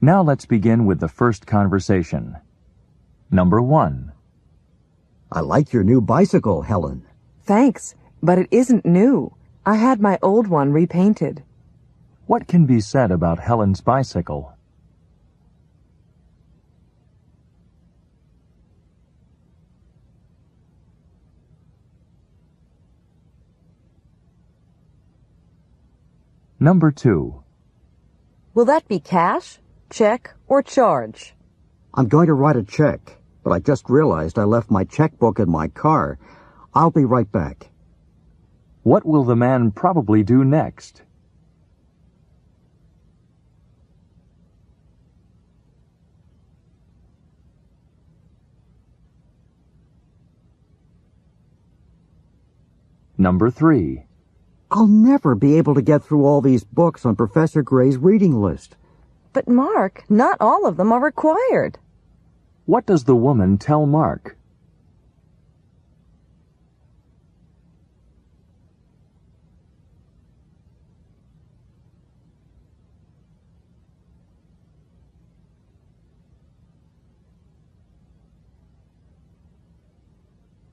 Now let's begin with the first conversation. Number 1. I like your new bicycle, Helen. Thanks, but it isn't new. I had my old one repainted. What can be said about Helen's bicycle? Number 2. Will that be cash, check, or charge? I'm going to write a check, but I just realized I left my checkbook in my car. I'll be right back. What will the man probably do next? Number 3. I'll never be able to get through all these books on Professor Gray's reading list. But Mark, not all of them are required. What does the woman tell Mark?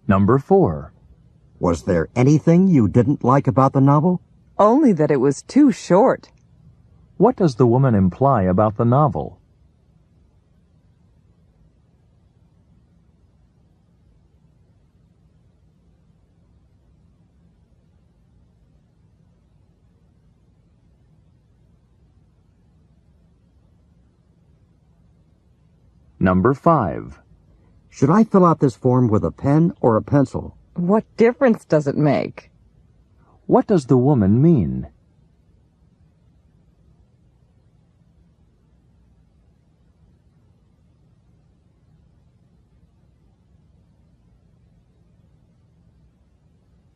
Number 4. Was there anything you didn't like about the novel? Only that it was too short. What does the woman imply about the novel? Number 5. Should I fill out this form with a pen or a pencil? What difference does it make? What does the woman mean?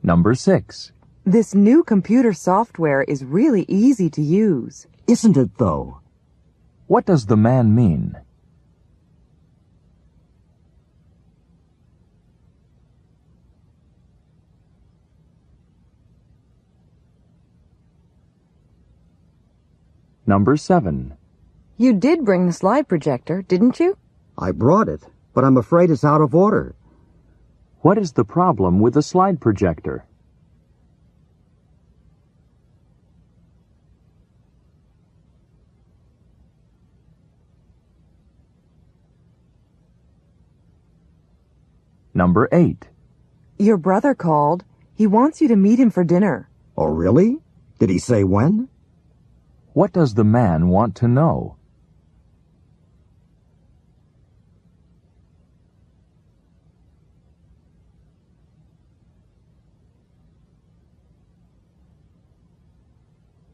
Number 6. This new computer software is really easy to use. Isn't it, though? What does the man mean? Number 7. You did bring the slide projector, didn't you? I brought it, but I'm afraid it's out of order. What is the problem with the slide projector? Number 8. Your brother called. He wants you to meet him for dinner. Oh, really? Did he say when? What does the man want to know?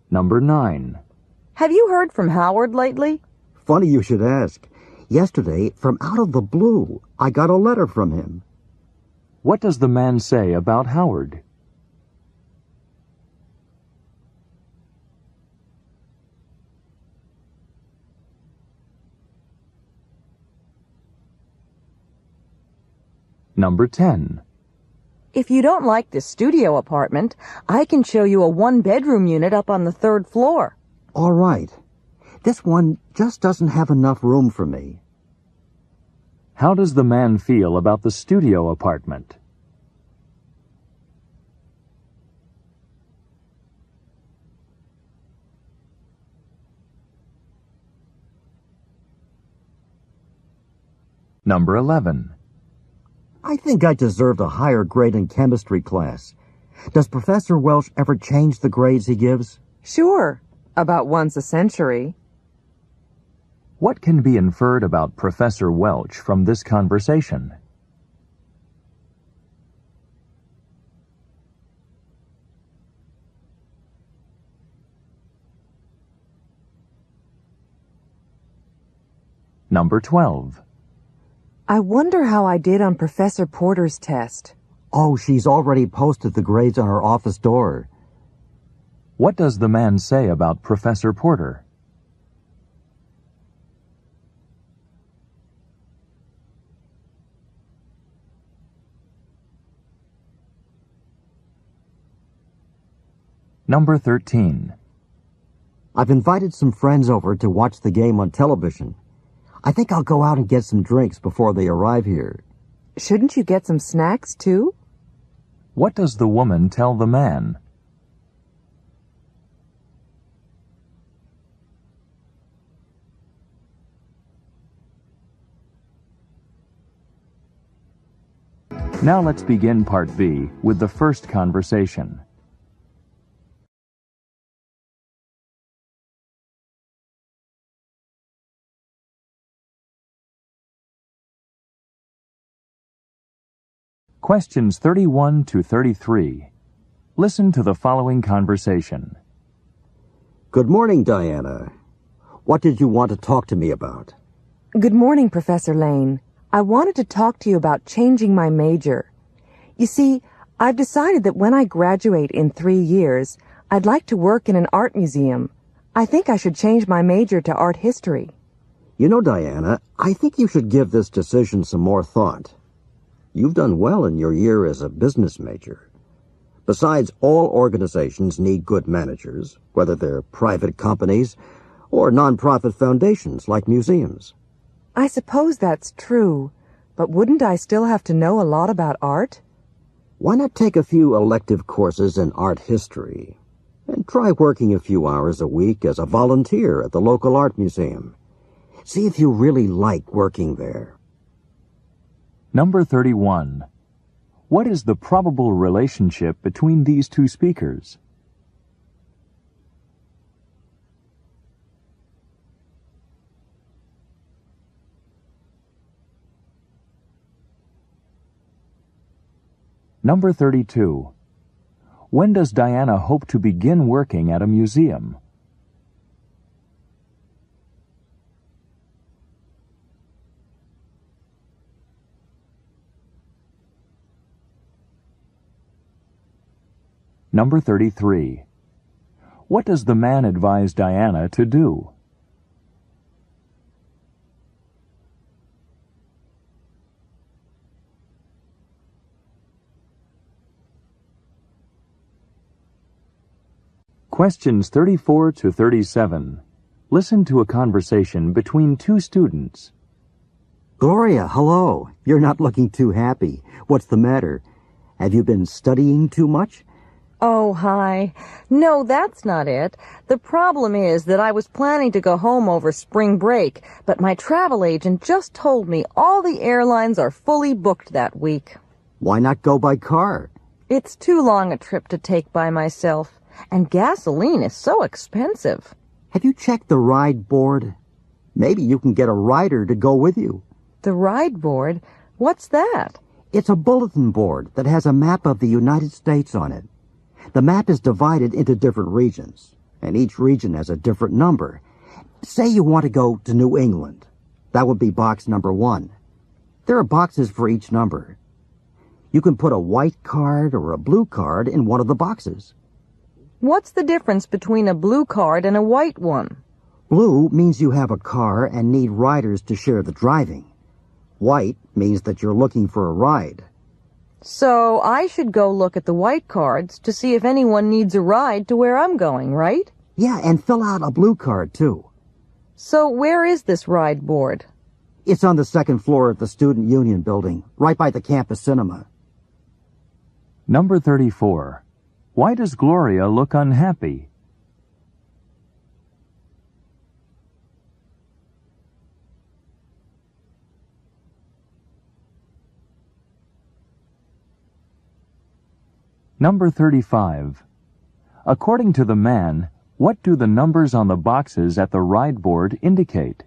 Number 9. Have you heard from Howard lately? Funny you should ask. Yesterday, from out of the blue, I got a letter from him. What does the man say about Howard? Number 10. If you don't like this studio apartment, I can show you a one-bedroom unit up on the 3rd floor. All right. This one just doesn't have enough room for me. How does the man feel about the studio apartment? Number 11. I think I deserved a higher grade in chemistry class. Does Professor Welch ever change the grades he gives? Sure, about once a century. What can be inferred about Professor Welch from this conversation? Number 12. I wonder how I did on Professor Porter's test. Oh, she's already posted the grades on her office door. What does the man say about Professor Porter? Number 13. I've invited some friends over to watch the game on television. I think I'll go out and get some drinks before they arrive here. Shouldn't you get some snacks, too? What does the woman tell the man? Now let's begin Part B with the first conversation. Questions 31 to 33. Listen to the following conversation. Good morning, Diana. What did you want to talk to me about? Good morning, Professor Lane. I wanted to talk to you about changing my major. You see, I've decided that when I graduate in 3 years, I'd like to work in an art museum. I think I should change my major to art history. You know, Diana, I think you should give this decision some more thought. You've done well in your year as a business major. Besides, all organizations need good managers, whether they're private companies or nonprofit foundations like museums. I suppose that's true, but wouldn't I still have to know a lot about art? Why not take a few elective courses in art history and try working a few hours a week as a volunteer at the local art museum? See if you really like working there. Number 31. What is the probable relationship between these two speakers? Number 32. When does Diana hope to begin working at a museum? Number 33. What does the man advise Diana to do? Questions 34 to 37. Listen to a conversation between two students. Gloria, hello. You're not looking too happy. What's the matter? Have you been studying too much? Oh, hi. No, that's not it. The problem is that I was planning to go home over spring break, but my travel agent just told me all the airlines are fully booked that week. Why not go by car? It's too long a trip to take by myself, and gasoline is so expensive. Have you checked the ride board? Maybe you can get a rider to go with you. The ride board? What's that? It's a bulletin board that has a map of the United States on it. The map is divided into different regions, and each region has a different number. Say you want to go to New England. That would be box number 1. There are boxes for each number. You can put a white card or a blue card in one of the boxes. What's the difference between a blue card and a white one? Blue means you have a car and need riders to share the driving. White means that you're looking for a ride. So I should go look at the white cards to see if anyone needs a ride to where I'm going, right? Yeah, and fill out a blue card, too. So where is this ride board? It's on the 2nd floor of the Student Union building, right by the campus cinema. Number 34. Why does Gloria look unhappy? Number 35. According to the man, what do the numbers on the boxes at the ride board indicate?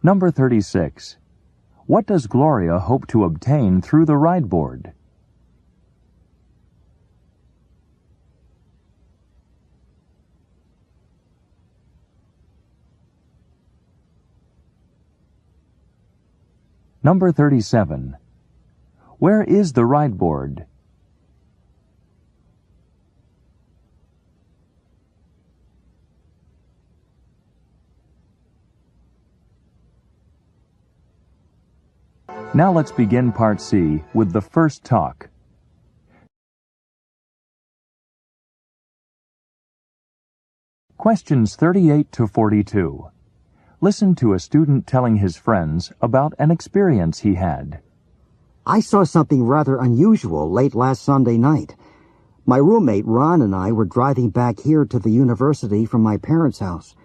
Number 36. What does Gloria hope to obtain through the ride board? Number 37. Where is the ride board? Now let's begin Part C with the first talk. Questions 38 to 42. Listen to a student telling his friends about an experience he had. I saw something rather unusual late last Sunday night. My roommate Ron and I were driving back here to the university from my parents' house.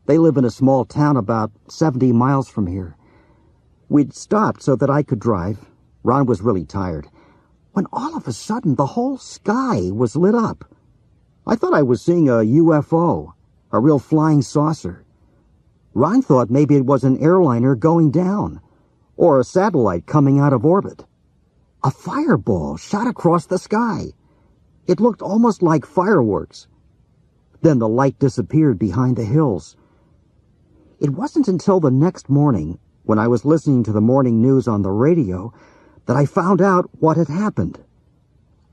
They live in a small town about 70 miles from here. We'd stopped so that I could drive. Ron was really tired. When all of a sudden the whole sky was lit up. I thought I was seeing a UFO, a real flying saucer. Ron thought maybe it was an airliner going down, or a satellite coming out of orbit. A fireball shot across the sky. It looked almost like fireworks. Then the light disappeared behind the hills. It wasn't until the next morning, when I was listening to the morning news on the radio, that I found out what had happened.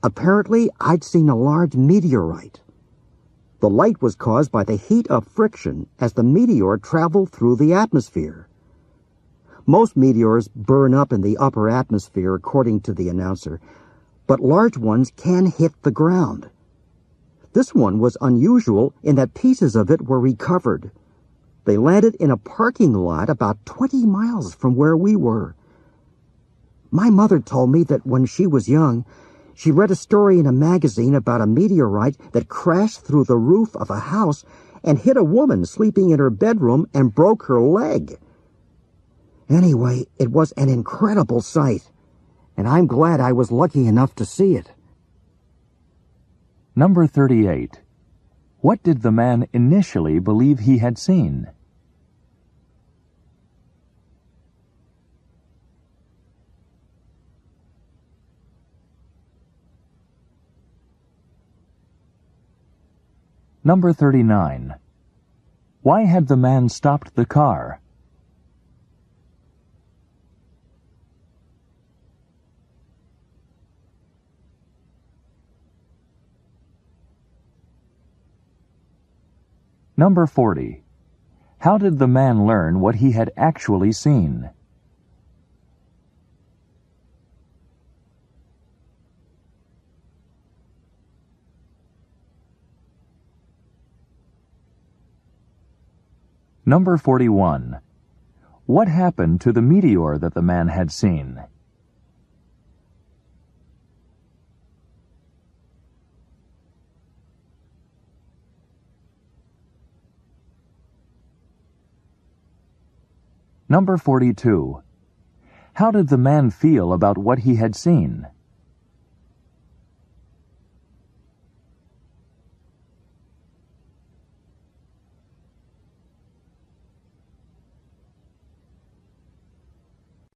Apparently, I'd seen a large meteorite. The light was caused by the heat of friction as the meteor traveled through the atmosphere. Most meteors burn up in the upper atmosphere, according to the announcer, but large ones can hit the ground. This one was unusual in that pieces of it were recovered. They landed in a parking lot about 20 miles from where we were. My mother told me that when she was young, she read a story in a magazine about a meteorite that crashed through the roof of a house and hit a woman sleeping in her bedroom and broke her leg. Anyway, it was an incredible sight, and I'm glad I was lucky enough to see it. Number 38. What did the man initially believe he had seen? Number 39. Why had the man stopped the car? Number 40. How did the man learn what he had actually seen? Number 41. What happened to the meteor that the man had seen? Number 42. How did the man feel about what he had seen?